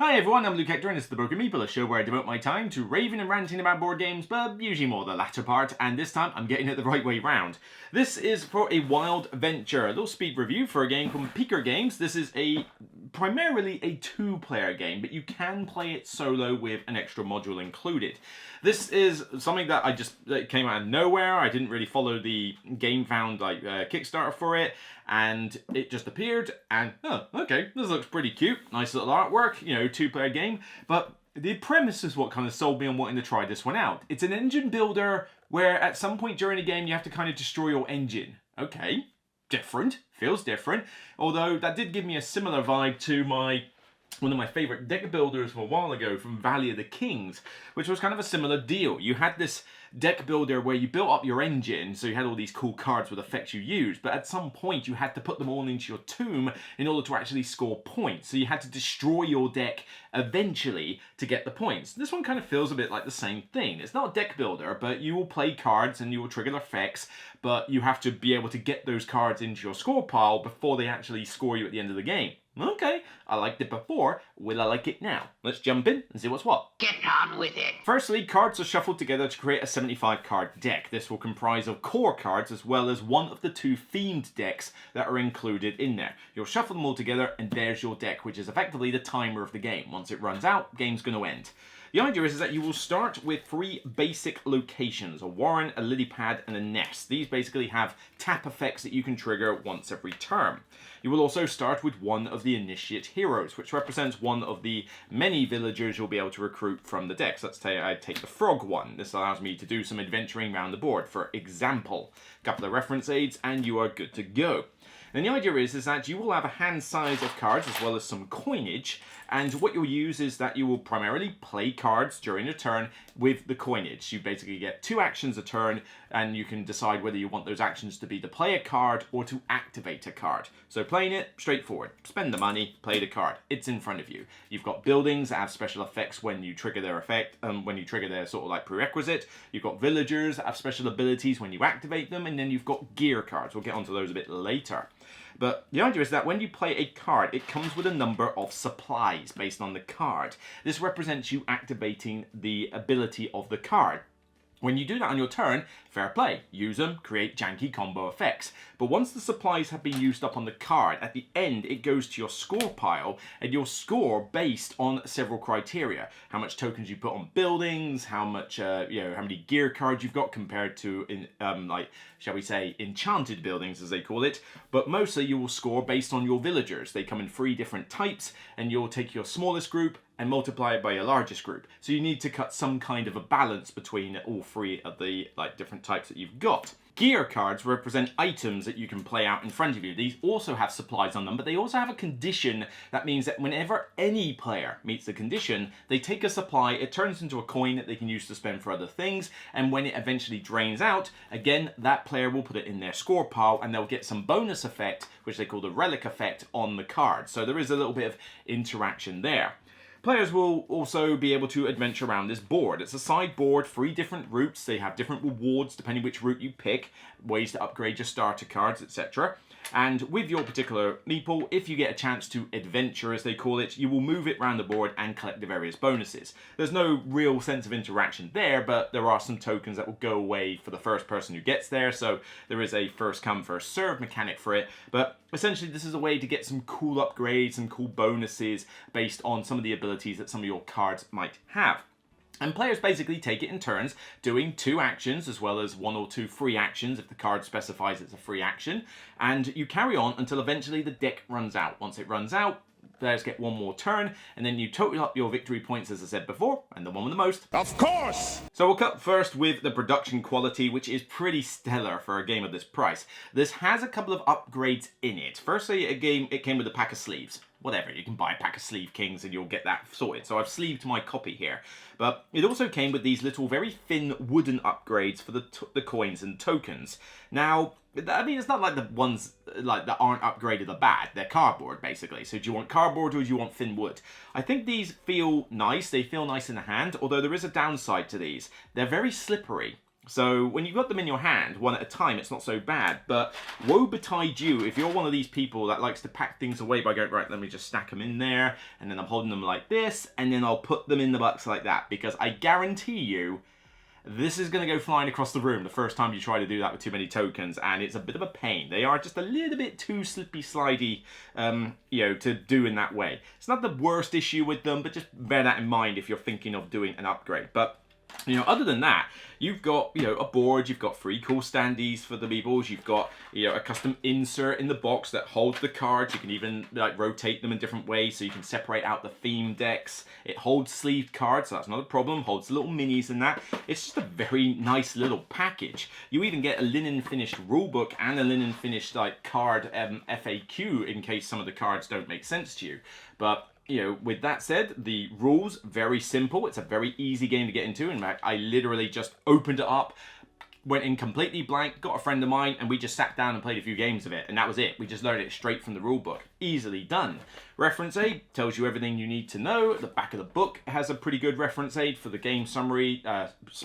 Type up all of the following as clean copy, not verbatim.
Hi everyone, I'm Luke Hector and this is the Broken Meeple, a show where I devote my time to raving and ranting about board games, but usually more the latter part, and this time I'm getting it the right way round. This is for a wild venture, a little speed review for a game called Peeker Games. This is primarily a two-player game, but you can play it solo with an extra module included. This is something that came out of nowhere. I didn't really follow the GameFound Kickstarter for it, and it just appeared, and oh, okay, this looks pretty cute. Nice little artwork, you know, two-player game. But the premise is what kind of sold me on wanting to try this one out. It's an engine builder where at some point during the game you have to kind of destroy your engine. Okay, different, feels different. Although that did give me a similar vibe to one of my favourite deck builders from a while ago from Valley of the Kings, which was kind of a similar deal. You had this deck builder where you built up your engine, so you had all these cool cards with effects you used, but at some point you had to put them all into your tomb in order to actually score points. So you had to destroy your deck eventually to get the points. This one kind of feels a bit like the same thing. It's not a deck builder, but you will play cards and you will trigger effects, but you have to be able to get those cards into your score pile before they actually score you at the end of the game. Okay, I liked it before, will I like it now? Let's jump in and see what's what. Get on with it! Firstly, cards are shuffled together to create a 75 card deck. This will comprise of core cards as well as one of the two themed decks that are included in there. You'll shuffle them all together and there's your deck, which is effectively the timer of the game. Once it runs out, game's going to end. The idea is that you will start with 3 basic locations, a warren, a lily pad, and a nest. These basically have tap effects that you can trigger once every turn. You will also start with one of the initiate heroes, which represents one of the many villagers you'll be able to recruit from the decks. Let's say I take the frog one. This allows me to do some adventuring around the board, for example. A couple of reference aids, and you are good to go. And the idea is that you will have a hand size of cards as well as some coinage, and what you'll use is that you will primarily play cards during a turn with the coinage. You basically get 2 actions a turn, and you can decide whether you want those actions to be to play a card or to activate a card. So playing it, straightforward. Spend the money, play the card. It's in front of you. You've got buildings that have special effects when you trigger their effect, when you trigger their sort of like prerequisite. You've got villagers that have special abilities when you activate them, and then you've got gear cards. We'll get onto those a bit later. But the idea is that when you play a card, it comes with a number of supplies based on the card. This represents you activating the ability of the card. When you do that on your turn, fair play. Use them, create janky combo effects. But once the supplies have been used up on the card, at the end it goes to your score pile, and you'll score based on several criteria. How much tokens you put on buildings, how much, how many gear cards you've got compared to, shall we say, enchanted buildings as they call it. But mostly you will score based on your villagers. They come in 3 different types, and you'll take your smallest group and multiply it by your largest group. So you need to cut some kind of a balance between all 3 of the different types that you've got. Gear cards represent items that you can play out in front of you. These also have supplies on them, but they also have a condition that means that whenever any player meets the condition, they take a supply, it turns into a coin that they can use to spend for other things, and when it eventually drains out, again, that player will put it in their score pile, and they'll get some bonus effect, which they call the relic effect, on the card. So there is a little bit of interaction there. Players will also be able to adventure around this board. It's a side board, 3 different routes. They have different rewards depending which route you pick, ways to upgrade your starter cards, etc. And with your particular meeple, if you get a chance to adventure, as they call it, you will move it around the board and collect the various bonuses. There's no real sense of interaction there, but there are some tokens that will go away for the first person who gets there, so there is a first come, first served mechanic for it. But essentially, this is a way to get some cool upgrades and cool bonuses based on some of the abilities that some of your cards might have. And players basically take it in turns, doing 2 actions as well as 1 or 2 free actions if the card specifies it's a free action. And you carry on until eventually the deck runs out. Once it runs out, players get 1 more turn, and then you total up your victory points, as I said before, and the one with the most. Of course! So we'll cut first with the production quality, which is pretty stellar for a game of this price. This has a couple of upgrades in it. Firstly, it came with a pack of sleeves. Whatever, you can buy a pack of Sleeve Kings and you'll get that sorted. So I've sleeved my copy here. But it also came with these little very thin wooden upgrades for the coins and tokens. Now, I mean, it's not like the ones that aren't upgraded are bad. They're cardboard, basically. So do you want cardboard or do you want thin wood? I think these feel nice. They feel nice in the hand, although there is a downside to these. They're very slippery. So when you've got them in your hand, one at a time, it's not so bad. But woe betide you if you're one of these people that likes to pack things away by going, right, let me just stack them in there, and then I'm holding them like this, and then I'll put them in the box like that. Because I guarantee you, this is going to go flying across the room the first time you try to do that with too many tokens, and it's a bit of a pain. They are just a little bit too slippy slidey, to do in that way. It's not the worst issue with them, but just bear that in mind if you're thinking of doing an upgrade. But other than that, you've got, a board, you've got 3 cool standees for the Meeples, you've got, a custom insert in the box that holds the cards. You can even, rotate them in different ways so you can separate out the theme decks. It holds sleeved cards, so that's not a problem. Holds little minis and that. It's just a very nice little package. You even get a linen finished rulebook and a linen finished, card FAQ in case some of the cards don't make sense to you. But with that said, the rules, very simple. It's a very easy game to get into. In fact, I literally just opened it up, went in completely blank, got a friend of mine, and we just sat down and played a few games of it. And that was it. We just learned it straight from the rule book. Easily done. Reference aid tells you everything you need to know. The back of the book has a pretty good reference aid for the game summary,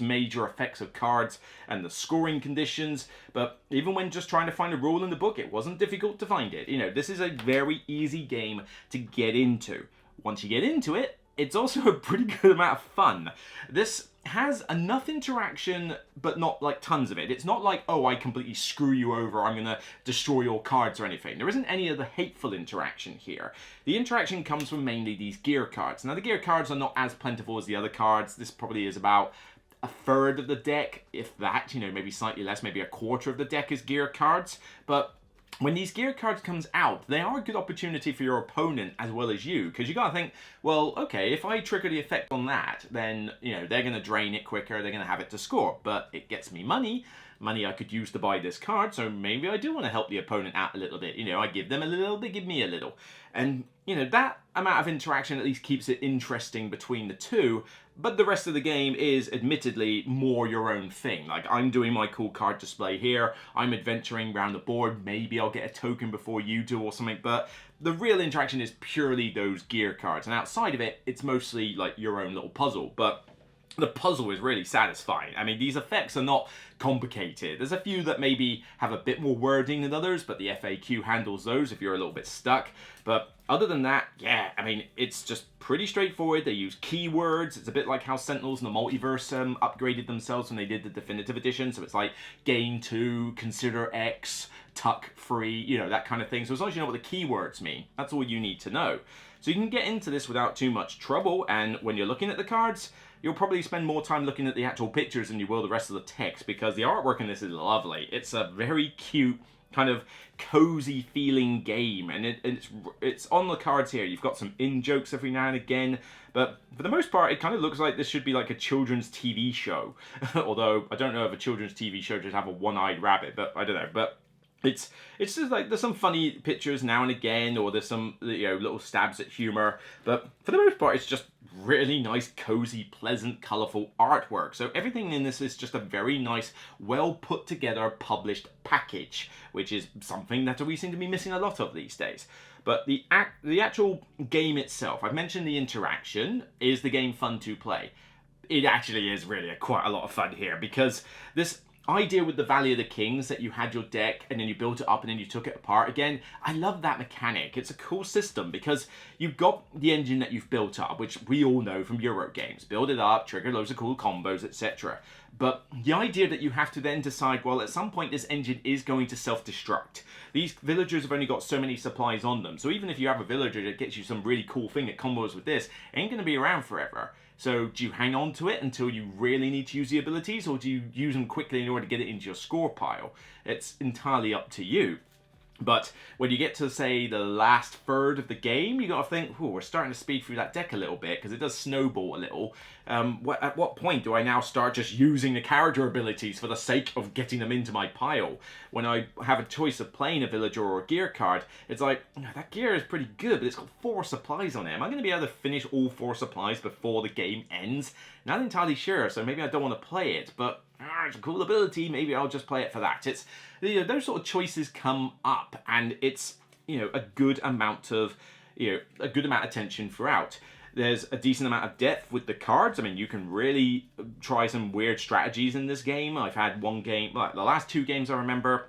major effects of cards, and the scoring conditions. But even when just trying to find a rule in the book, it wasn't difficult to find it. This is a very easy game to get into. Once you get into it, it's also a pretty good amount of fun. This has enough interaction, but not tons of it. It's not like, oh, I completely screw you over, I'm gonna destroy your cards or anything. There isn't any of the hateful interaction here. The interaction comes from mainly these gear cards. Now, the gear cards are not as plentiful as the other cards. This probably is about a third of the deck, if that, maybe slightly less, maybe a quarter of the deck is gear cards. But when these gear cards comes out, they are a good opportunity for your opponent as well as you, because you gotta think, well, okay, if I trigger the effect on that, then, they're gonna drain it quicker, they're gonna have it to score, but it gets me money I could use to buy this card, so maybe I do want to help the opponent out a little bit. I give them a little, they give me a little. And, that amount of interaction at least keeps it interesting between the two, but the rest of the game is admittedly more your own thing. I'm doing my cool card display here, I'm adventuring around the board, maybe I'll get a token before you do or something, but the real interaction is purely those gear cards, and outside of it, it's mostly your own little puzzle. But the puzzle is really satisfying. I mean, these effects are not complicated. There's a few that maybe have a bit more wording than others, but the FAQ handles those if you're a little bit stuck. But other than that, yeah, I mean, it's just pretty straightforward. They use keywords. It's a bit like how Sentinels and the Multiverse upgraded themselves when they did the Definitive Edition. So it's like gain 2, consider X, tuck free, that kind of thing. So as long as you know what the keywords mean, that's all you need to know. So you can get into this without too much trouble, and when you're looking at the cards, you'll probably spend more time looking at the actual pictures than you will the rest of the text, because the artwork in this is lovely. It's a very cute, kind of cozy feeling game, and it's on the cards here. You've got some in-jokes every now and again, but for the most part, it kind of looks like this should be like a children's TV show. Although, I don't know if a children's TV show should have a one-eyed rabbit, but I don't know. But it's just there's some funny pictures now and again, or there's some little stabs at humor, but for the most part it's just really nice, cozy, pleasant, colourful artwork. So everything in this is just a very nice, well put together, published package, which is something that we seem to be missing a lot of these days. But the actual game itself, I've mentioned the interaction. Is the game fun to play? It actually is really quite a lot of fun here, because this idea with the Valley of the Kings, that you had your deck and then you built it up and then you took it apart again. I love that mechanic. It's a cool system because you've got the engine that you've built up, which we all know from Euro games. Build it up, trigger loads of cool combos, etc. But the idea that you have to then decide, well, at some point this engine is going to self-destruct. These villagers have only got so many supplies on them. So even if you have a villager that gets you some really cool thing that combos with this, it ain't going to be around forever. So do you hang on to it until you really need to use the abilities, or do you use them quickly in order to get it into your score pile? It's entirely up to you. But when you get to, say, the last third of the game, you got to think, we're starting to speed through that deck a little bit, because it does snowball a little. At what point do I now start just using the character abilities for the sake of getting them into my pile? When I have a choice of playing a villager or a gear card, it's like, that gear is pretty good, but it's got 4 supplies on it. Am I going to be able to finish all 4 supplies before the game ends? Not entirely sure, so maybe I don't want to play it, but it's a cool ability, maybe I'll just play it for that. It's, those sort of choices come up, and it's, a good amount of, a good amount of tension throughout. There's a decent amount of depth with the cards. I mean, you can really try some weird strategies in this game. I've had one game, like the last 2 games I remember,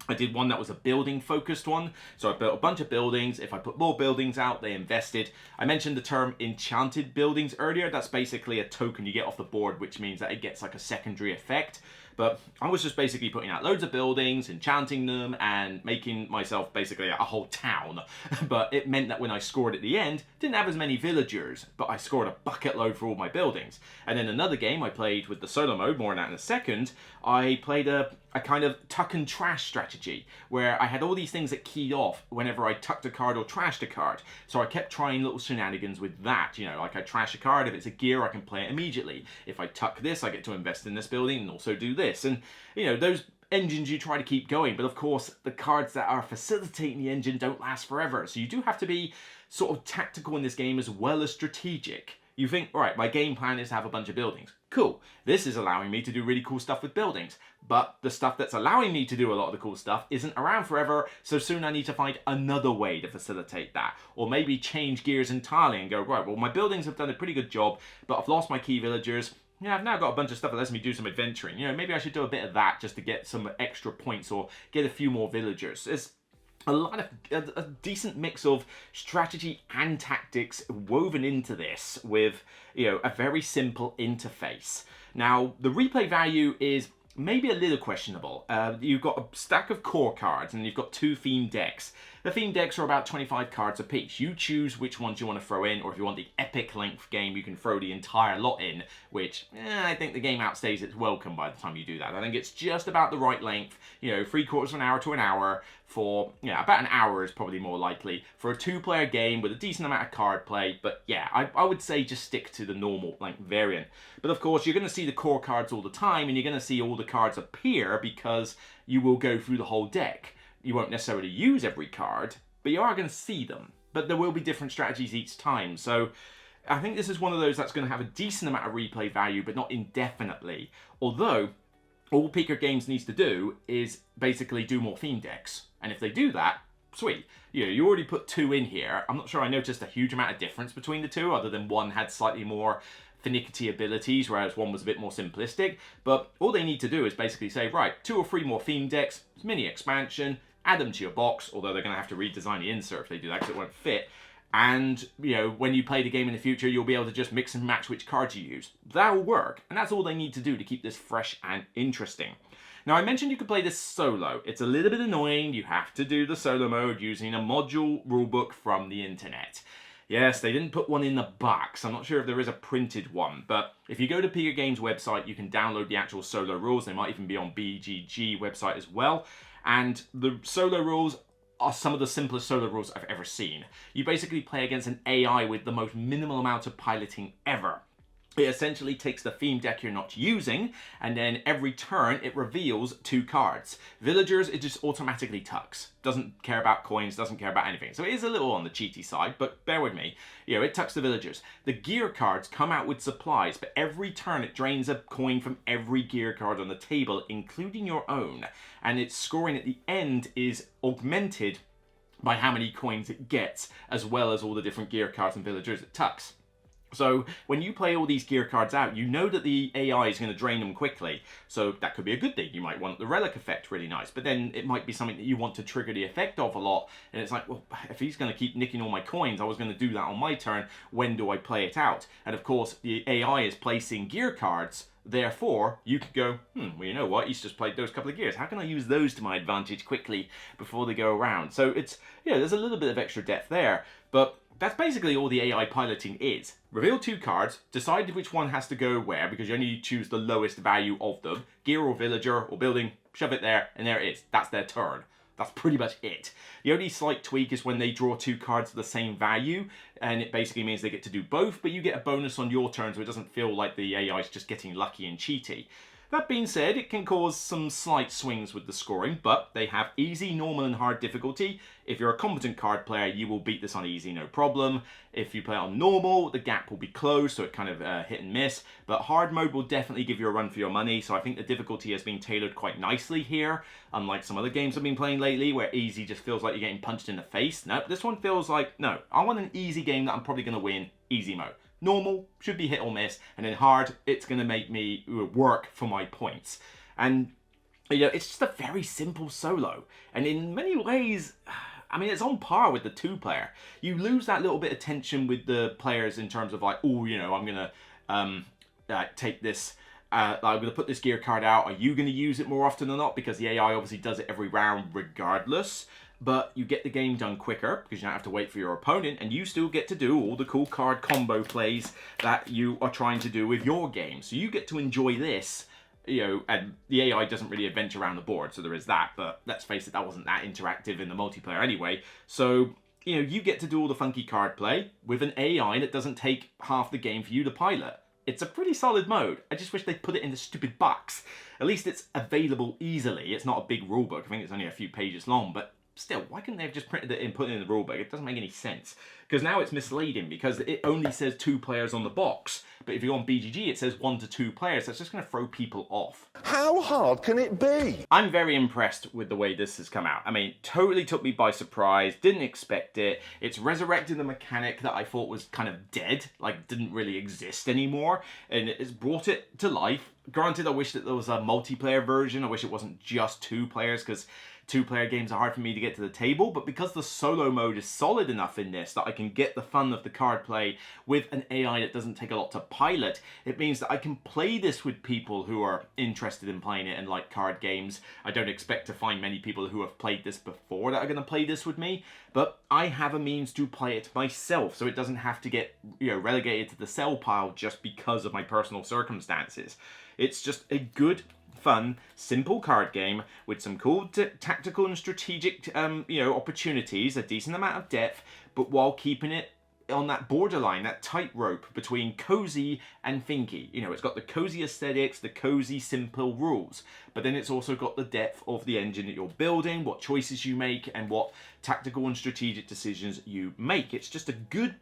I did one that was a building focused one. So I built a bunch of buildings. If I put more buildings out, they invested. I mentioned the term enchanted buildings earlier. That's basically a token you get off the board, which means that it gets like a secondary effect. But I was just basically putting out loads of buildings, enchanting them, and making myself basically a whole town. But it meant that when I scored at the end, didn't have as many villagers, but I scored a bucket load for all my buildings. And then another game I played with the solo mode, more on that in a second, I played a kind of tuck and trash strategy, where I had all these things that keyed off whenever I tucked a card or trashed a card. So I kept trying little shenanigans with that, you know, like I trash a card, if it's a gear I can play it immediately. If I tuck this, I get to invest in this building and also do this. And, you know, those engines you try to keep going, but of course the cards that are facilitating the engine don't last forever. So you do have to be sort of tactical in this game as well as strategic. You think, all right, my game plan is to have a bunch of buildings. Cool. This is allowing me to do really cool stuff with buildings. But the stuff that's allowing me to do a lot of the cool stuff isn't around forever, so soon I need to find another way to facilitate that. Or maybe change gears entirely and go, right, well, my buildings have done a pretty good job, but I've lost my key villagers. Yeah, I've now got a bunch of stuff that lets me do some adventuring. You know, maybe I should do a bit of that just to get some extra points or get a few more villagers. It's a lot of a decent mix of strategy and tactics woven into this with, you know, a very simple interface. Now, the replay value is maybe a little questionable. You've got a stack of core cards and you've got 2 theme decks. The theme decks are about 25 cards apiece. You choose which ones you want to throw in, or if you want the epic length game, you can throw the entire lot in, which I think the game outstays its welcome by the time you do that. I think it's just about the right length, you know, 3/4 of an hour to an hour for, yeah, about an hour is probably more likely for a 2-player game with a decent amount of card play. But yeah, I would say just stick to the normal length variant. But of course, you're going to see the core cards all the time, and you're going to see all the cards appear because you will go through the whole deck. You won't necessarily use every card, but you are going to see them. But there will be different strategies each time. So I think this is one of those that's going to have a decent amount of replay value, but not indefinitely. Although, all Pika Games needs to do is basically do more theme decks. And if they do that, sweet. You already put 2 in here. I'm not sure I noticed a huge amount of difference between the 2, other than one had slightly more finicky abilities, whereas one was a bit more simplistic. But all they need to do is basically say, right, 2 or 3 more theme decks, mini expansion, add them to your box, although they're going to have to redesign the insert if they do that because it won't fit. And, you know, when you play the game in the future, you'll be able to just mix and match which cards you use. That'll work, and that's all they need to do to keep this fresh and interesting. Now, I mentioned you could play this solo. It's a little bit annoying. You have to do the solo mode using a module rulebook from the internet. Yes, they didn't put one in the box. I'm not sure if there is a printed one, but if you go to Pika Games' website, you can download the actual solo rules. They might even be on BGG website as well. And the solo rules are some of the simplest solo rules I've ever seen. You basically play against an AI with the most minimal amount of piloting ever. It essentially takes the theme deck you're not using, and then every turn it reveals 2 cards. Villagers, it just automatically tucks. Doesn't care about coins, doesn't care about anything. So it is a little on the cheaty side, but bear with me. You know, it tucks the villagers. The gear cards come out with supplies, but every turn it drains a coin from every gear card on the table, including your own. And its scoring at the end is augmented by how many coins it gets, as well as all the different gear cards and villagers it tucks. So when you play all these gear cards out, you know that the AI is going to drain them quickly. So that could be a good thing. You might want the relic effect really nice, but then it might be something that you want to trigger the effect of a lot. And it's like, well, if he's going to keep nicking all my coins, I was going to do that on my turn. When do I play it out? And of course, the AI is placing gear cards. Therefore, you could go, well, you know what? He's just played those couple of gears. How can I use those to my advantage quickly before they go around? So it's, yeah, there's a little bit of extra depth there. But that's basically all the AI piloting is. Reveal 2 cards, decide which one has to go where, because you only choose the lowest value of them. Gear or villager or building, shove it there, and there it is. That's their turn. That's pretty much it. The only slight tweak is when they draw 2 cards of the same value, and it basically means they get to do both, but you get a bonus on your turn, so it doesn't feel like the AI is just getting lucky and cheaty. That being said, it can cause some slight swings with the scoring, but they have easy, normal, and hard difficulty. If you're a competent card player, you will beat this on easy, no problem. If you play on normal, the gap will be closed, so it kind of hit and miss. But hard mode will definitely give you a run for your money, so I think the difficulty has been tailored quite nicely here, unlike some other games I've been playing lately, where easy just feels like you're getting punched in the face. Nope, this one feels like, no, I want an easy game that I'm probably going to win easy mode. Normal should be hit or miss, and then hard, it's going to make me work for my points. And you know, it's just a very simple solo, and in many ways, I mean, it's on par with the 2-player. You lose that little bit of tension with the players in terms of like, oh, you know, I'm gonna take this. I'm going to put this gear card out. Are you going to use it more often or not? Because the AI obviously does it every round regardless. But you get the game done quicker because you don't have to wait for your opponent, and you still get to do all the cool card combo plays that you are trying to do with your game. So you get to enjoy this, you know, and the AI doesn't really adventure around the board, so there is that. But let's face it, that wasn't that interactive in the multiplayer anyway. So, you know, you get to do all the funky card play with an AI that doesn't take half the game for you to pilot. It's a pretty solid mode. I just wish they'd put it in the stupid box. At least it's available easily. It's not a big rulebook. I think it's only a few pages long, but still, why couldn't they have just printed it and put it in the rulebook? It doesn't make any sense. Because now it's misleading, because it only says 2 players on the box. But if you're on BGG, it says 1 to 2 players. That's just going to throw people off. How hard can it be? I'm very impressed with the way this has come out. I mean, totally took me by surprise. Didn't expect it. It's resurrected a mechanic that I thought was kind of dead, like didn't really exist anymore. And it's brought it to life. Granted, I wish that there was a multiplayer version. I wish it wasn't just 2 players, because 2-player games are hard for me to get to the table, but because the solo mode is solid enough in this that I can get the fun of the card play with an AI that doesn't take a lot to pilot, it means that I can play this with people who are interested in playing it and like card games. I don't expect to find many people who have played this before that are going to play this with me, but I have a means to play it myself, so it doesn't have to get, you know, relegated to the sell pile just because of my personal circumstances. It's just a good, fun, simple card game with some cool tactical and strategic, you know, opportunities, a decent amount of depth, but while keeping it on that borderline, that tightrope between cozy and thinky. You know, it's got the cozy aesthetics, the cozy, simple rules, but then it's also got the depth of the engine that you're building, what choices you make, and what tactical and strategic decisions you make. It's just a good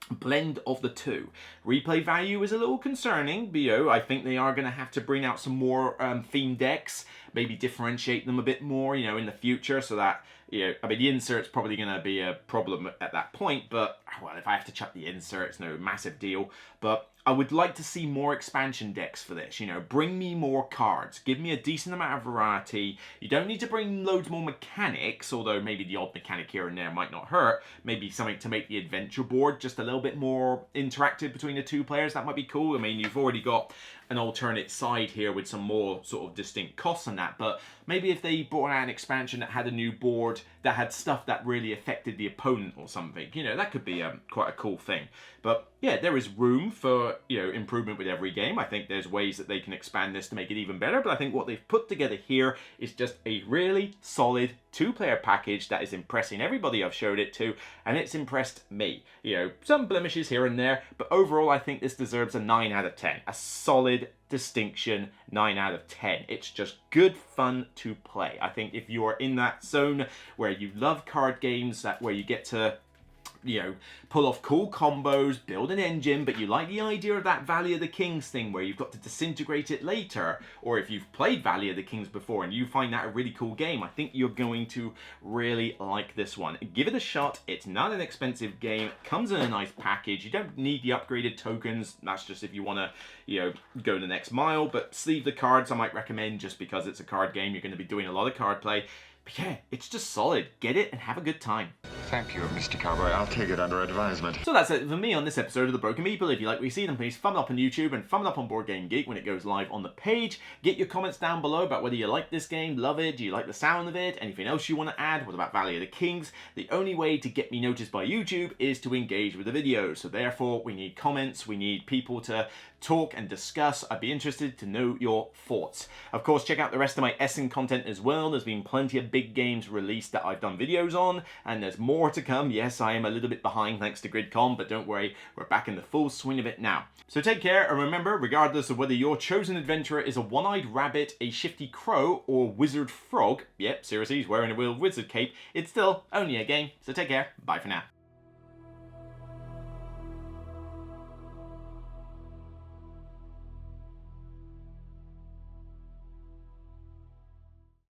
blend of the two. Replay value is a little concerning, but you know, I think they are going to have to bring out some more theme decks, maybe differentiate them a bit more, you know, in the future, so that, you know, I mean, the insert's probably going to be a problem at that point, but, well, if I have to chuck the insert, it's no massive deal, but I would like to see more expansion decks for this, you know, bring me more cards, give me a decent amount of variety. You don't need to bring loads more mechanics, although maybe the odd mechanic here and there might not hurt, maybe something to make the adventure board just a little bit more interactive between the 2 players, that might be cool. I mean, you've already got an alternate side here with some more sort of distinct costs on that, but maybe if they brought out an expansion that had a new board that had stuff that really affected the opponent or something, you know, that could be quite a cool thing. But yeah, there is room for, you know, improvement with every game. I think there's ways that they can expand this to make it even better, but I think what they've put together here is just a really solid 2-player package that is impressing everybody I've showed it to, and it's impressed me. You know, some blemishes here and there, but overall I think this deserves a 9 out of 10. A solid distinction 9 out of 10. It's just good fun to play. I think if you are in that zone where you love card games, that where you get to, you know, pull off cool combos, build an engine, but you like the idea of that Valley of the Kings thing where you've got to disintegrate it later, or if you've played Valley of the Kings before and you find that a really cool game, I think you're going to really like this one. Give it a shot. It's not an expensive game, comes in a nice package. You don't need the upgraded tokens. That's just if you want to, you know, go the next mile, but sleeve the cards I might recommend just because it's a card game. You're going to be doing a lot of card play. But yeah, it's just solid. Get it and have a good time. Thank you, Mr. Cowboy. I'll take it under advisement. So that's it for me on this episode of The Broken Meeple. If you like what you see, then please thumb it up on YouTube and thumb it up on Board Game Geek when it goes live on the page. Get your comments down below about whether you like this game, love it, do you like the sound of it, anything else you want to add, what about Valley of the Kings. The only way to get me noticed by YouTube is to engage with the video. So therefore, we need comments, we need people to talk and discuss. I'd be interested to know your thoughts. Of course, check out the rest of my Essen content as well. There's been plenty of big games released that I've done videos on, and there's more to come. Yes, I am a little bit behind thanks to GridCon, but don't worry, we're back in the full swing of it now. So take care, and remember, regardless of whether your chosen adventurer is a one-eyed rabbit, a shifty crow, or wizard frog, yep, seriously, he's wearing a real wizard cape, it's still only a game. So take care, bye for now.